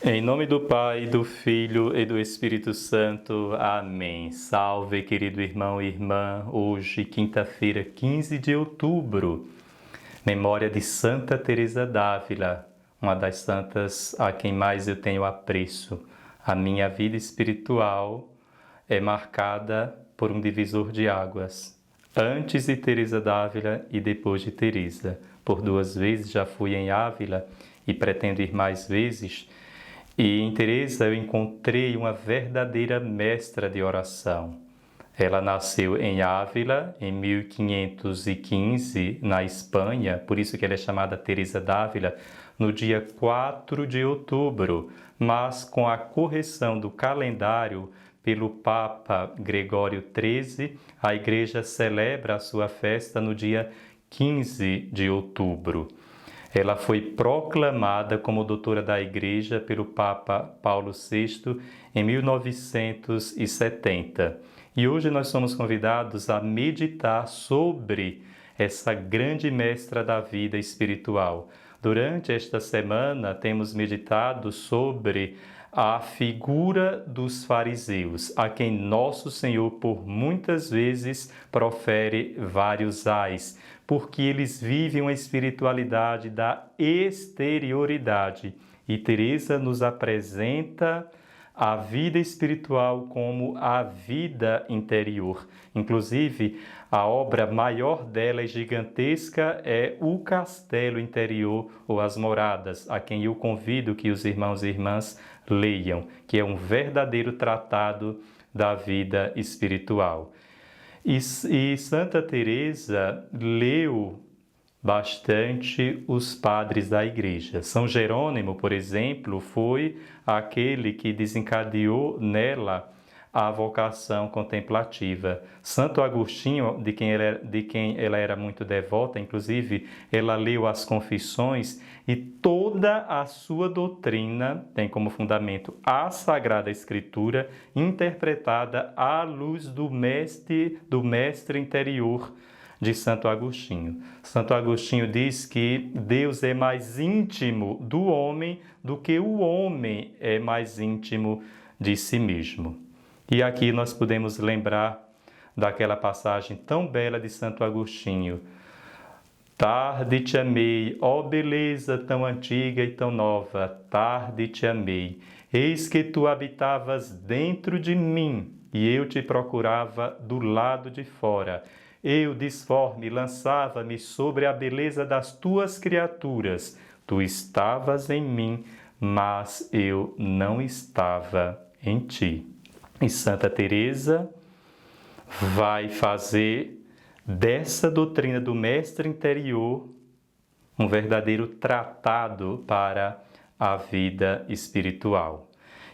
Em nome do Pai, do Filho e do Espírito Santo. Amém. Salve, querido irmão e irmã. Hoje, quinta-feira, 15 de outubro, memória de Santa Teresa d'Ávila, uma das santas a quem mais eu tenho apreço. A minha vida espiritual é marcada por um divisor de águas. Antes de Teresa d'Ávila e depois de Teresa. Por 2 vezes já fui em Ávila e pretendo ir mais vezes. E em Teresa eu encontrei uma verdadeira mestra de oração. Ela nasceu em Ávila em 1515, na Espanha, por isso que ela é chamada Teresa d'Ávila, no dia 4 de outubro, mas com a correção do calendário pelo Papa Gregório XIII, a Igreja celebra a sua festa no dia 15 de outubro. Ela foi proclamada como doutora da Igreja pelo Papa Paulo VI em 1970. E hoje nós somos convidados a meditar sobre essa grande mestra da vida espiritual. Durante esta semana temos meditado sobre a figura dos fariseus, a quem nosso Senhor por muitas vezes profere vários ais, porque eles vivem uma espiritualidade da exterioridade. E Teresa nos apresenta a vida espiritual como a vida interior. Inclusive, a obra maior dela e gigantesca é O Castelo Interior ou As Moradas, a quem eu convido que os irmãos e irmãs leiam, que é um verdadeiro tratado da vida espiritual. E Santa Teresa leu bastante os padres da Igreja. São Jerônimo, por exemplo, foi aquele que desencadeou nela a vocação contemplativa. Santo Agostinho, de quem ela era muito devota, inclusive ela leu as Confissões e toda a sua doutrina tem como fundamento a Sagrada Escritura, interpretada à luz do mestre interior de Santo Agostinho. Santo Agostinho diz que Deus é mais íntimo do homem do que o homem é mais íntimo de si mesmo. E aqui nós podemos lembrar daquela passagem tão bela de Santo Agostinho. Tarde te amei, ó beleza tão antiga e tão nova, tarde te amei. Eis que tu habitavas dentro de mim e eu te procurava do lado de fora. Eu, disforme, lançava-me sobre a beleza das tuas criaturas. Tu estavas em mim, mas eu não estava em ti. E Santa Teresa vai fazer dessa doutrina do mestre interior um verdadeiro tratado para a vida espiritual.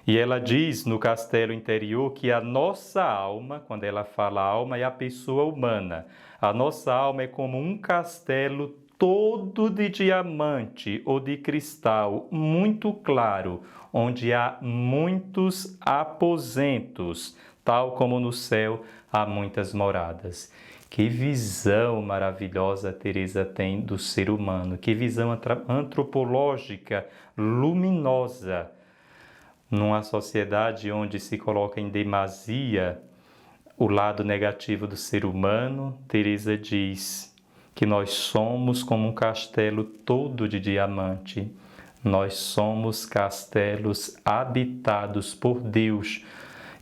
E ela diz no Castelo Interior que a nossa alma, quando ela fala alma, é a pessoa humana. A nossa alma é como um castelo todo de diamante ou de cristal, muito claro, onde há muitos aposentos, tal como no céu há muitas moradas. Que visão maravilhosa Teresa tem do ser humano, que visão antropológica luminosa. Numa sociedade onde se coloca em demasia o lado negativo do ser humano, Teresa diz que nós somos como um castelo todo de diamante. Nós somos castelos habitados por Deus.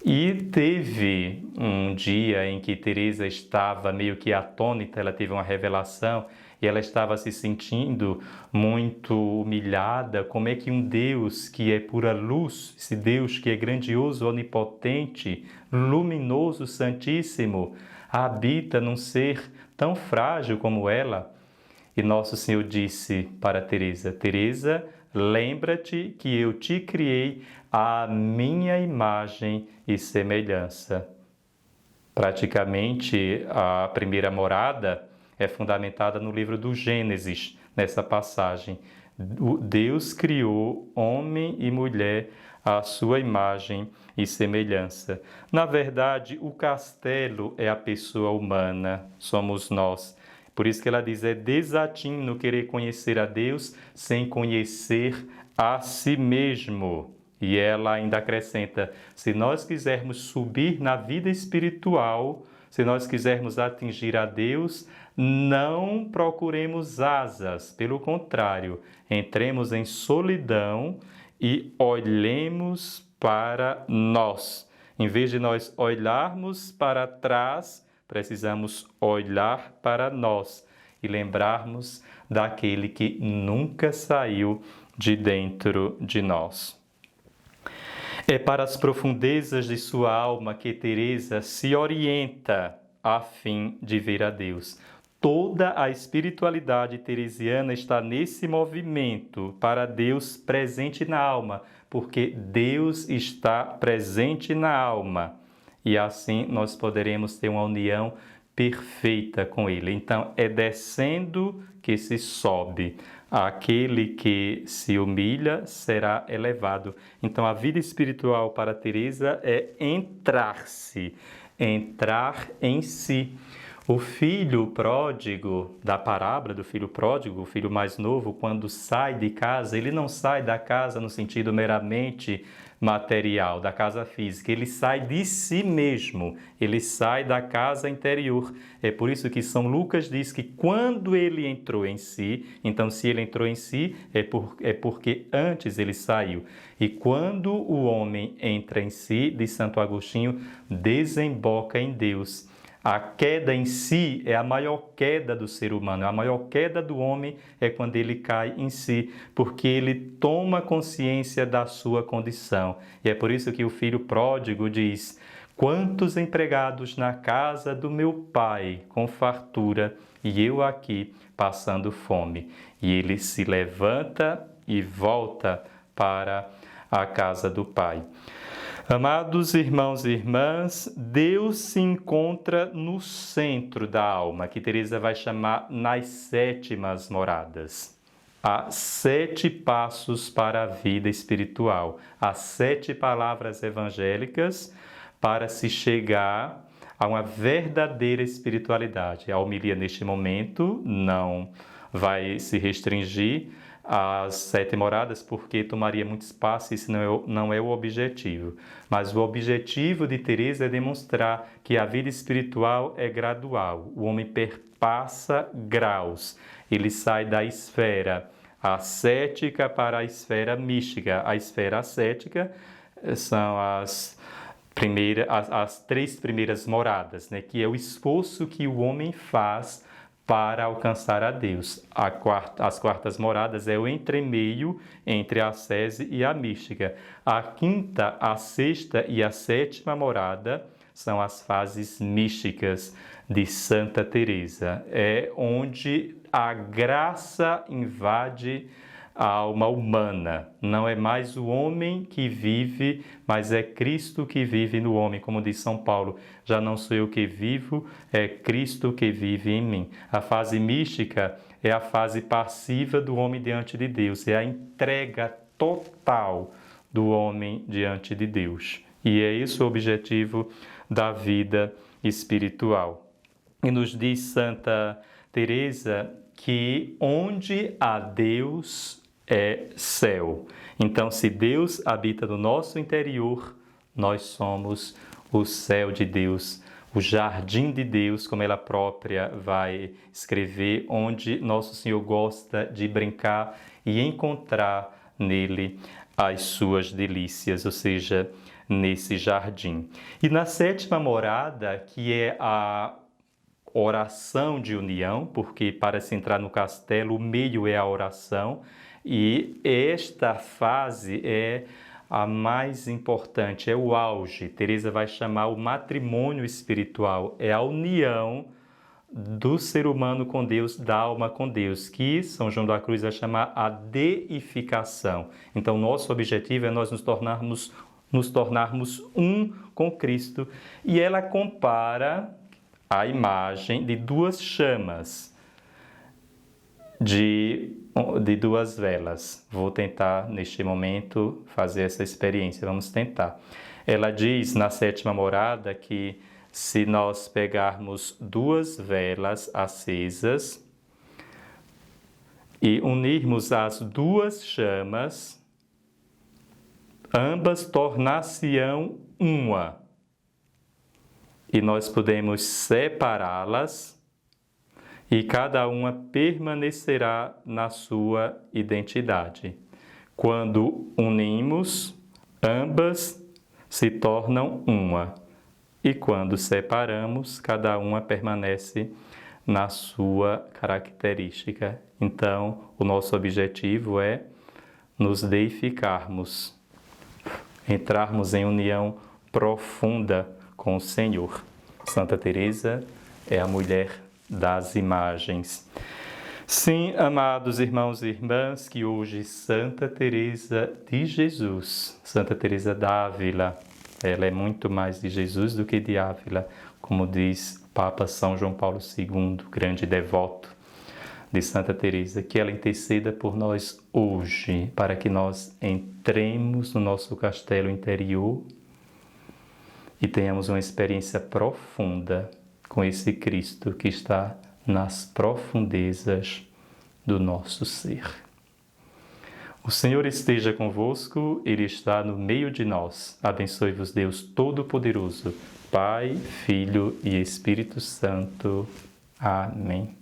E teve um dia em que Teresa estava meio que atônita, ela teve uma revelação e ela estava se sentindo muito humilhada. Como é que um Deus que é pura luz, esse Deus que é grandioso, onipotente, luminoso, santíssimo, habita num ser tão frágil como ela? E Nosso Senhor disse para Teresa: Teresa, lembra-te que eu te criei à minha imagem e semelhança. Praticamente, a primeira morada é fundamentada no livro do Gênesis, nessa passagem. Deus criou homem e mulher à sua imagem e semelhança. Na verdade, o castelo é a pessoa humana, somos nós. Por isso que ela diz, é desatino querer conhecer a Deus sem conhecer a si mesmo. E ela ainda acrescenta: se nós quisermos subir na vida espiritual, se nós quisermos atingir a Deus, não procuremos asas, pelo contrário, entremos em solidão e olhemos para nós. Em vez de nós olharmos para trás, precisamos olhar para nós e lembrarmos daquele que nunca saiu de dentro de nós. É para as profundezas de sua alma que Teresa se orienta a fim de ver a Deus. Toda a espiritualidade teresiana está nesse movimento para Deus presente na alma, porque Deus está presente na alma. E assim nós poderemos ter uma união perfeita com Ele. Então, é descendo que se sobe. Aquele que se humilha será elevado. Então, a vida espiritual para Teresa é entrar-se, entrar em si. O filho pródigo, da parábola do filho pródigo, o filho mais novo, quando sai de casa, ele não sai da casa no sentido meramente material, da casa física, ele sai de si mesmo, ele sai da casa interior. É por isso que São Lucas diz que quando ele entrou em si, então se ele entrou em si, é porque antes ele saiu. E quando o homem entra em si, diz Santo Agostinho, desemboca em Deus. A queda em si é a maior queda do ser humano, a maior queda do homem é quando ele cai em si, porque ele toma consciência da sua condição. E é por isso que o filho pródigo diz: quantos empregados na casa do meu pai com fartura e eu aqui passando fome. E ele se levanta e volta para a casa do pai. Amados irmãos e irmãs, Deus se encontra no centro da alma, que Teresa vai chamar nas sétimas moradas. Há 7 passos para a vida espiritual, há 7 palavras evangélicas para se chegar a uma verdadeira espiritualidade. A homilia neste momento não vai se restringir às 7 moradas, porque tomaria muito espaço e isso não é o objetivo. Mas o objetivo de Teresa é demonstrar que a vida espiritual é gradual. O homem perpassa graus. Ele sai da esfera ascética para a esfera mística. A esfera ascética são as 3 primeiras moradas, né? Que é o esforço que o homem faz para alcançar a Deus. As quartas moradas é o entremeio entre a ascese e a mística. A quinta, a sexta e a sétima morada são as fases místicas de Santa Teresa. É onde a graça invade a alma humana. Não é mais o homem que vive, mas é Cristo que vive no homem, como diz São Paulo. Já não sou eu que vivo, é Cristo que vive em mim. A fase mística é a fase passiva do homem diante de Deus, é a entrega total do homem diante de Deus. E é esse o objetivo da vida espiritual. E nos diz Santa Teresa que onde há Deus é céu. Então, se Deus habita no nosso interior, nós somos o céu de Deus, o jardim de Deus, como ela própria vai escrever, onde Nosso Senhor gosta de brincar e encontrar nele as suas delícias, ou seja, nesse jardim. E na sétima morada, que é a oração de união, porque para se entrar no castelo, o meio é a oração, e esta fase é a mais importante, é o auge. Teresa vai chamar o matrimônio espiritual, é a união do ser humano com Deus, da alma com Deus, que São João da Cruz vai chamar a deificação. Então, nosso objetivo é nós nos tornarmos um com Cristo. E ela compara a imagem de 2 chamas, de 2 velas. Vou tentar, neste momento, fazer essa experiência. Vamos tentar. Ela diz, na sétima morada, que se nós pegarmos 2 velas acesas e unirmos as 2 chamas, ambas tornar-se-ão uma. E nós podemos separá-las e cada uma permanecerá na sua identidade. Quando unimos, ambas se tornam uma. E quando separamos, cada uma permanece na sua característica. Então, o nosso objetivo é nos deificarmos, entrarmos em união profunda com o Senhor. Santa Teresa é a mulher das imagens. Sim, amados irmãos e irmãs, que hoje Santa Teresa de Jesus, Santa Teresa d'Ávila, ela é muito mais de Jesus do que de Ávila, como diz Papa São João Paulo II, grande devoto de Santa Teresa, que ela interceda por nós hoje, para que nós entremos no nosso castelo interior e tenhamos uma experiência profunda com esse Cristo que está nas profundezas do nosso ser. O Senhor esteja convosco, Ele está no meio de nós. Abençoe-vos Deus Todo-Poderoso, Pai, Filho e Espírito Santo. Amém.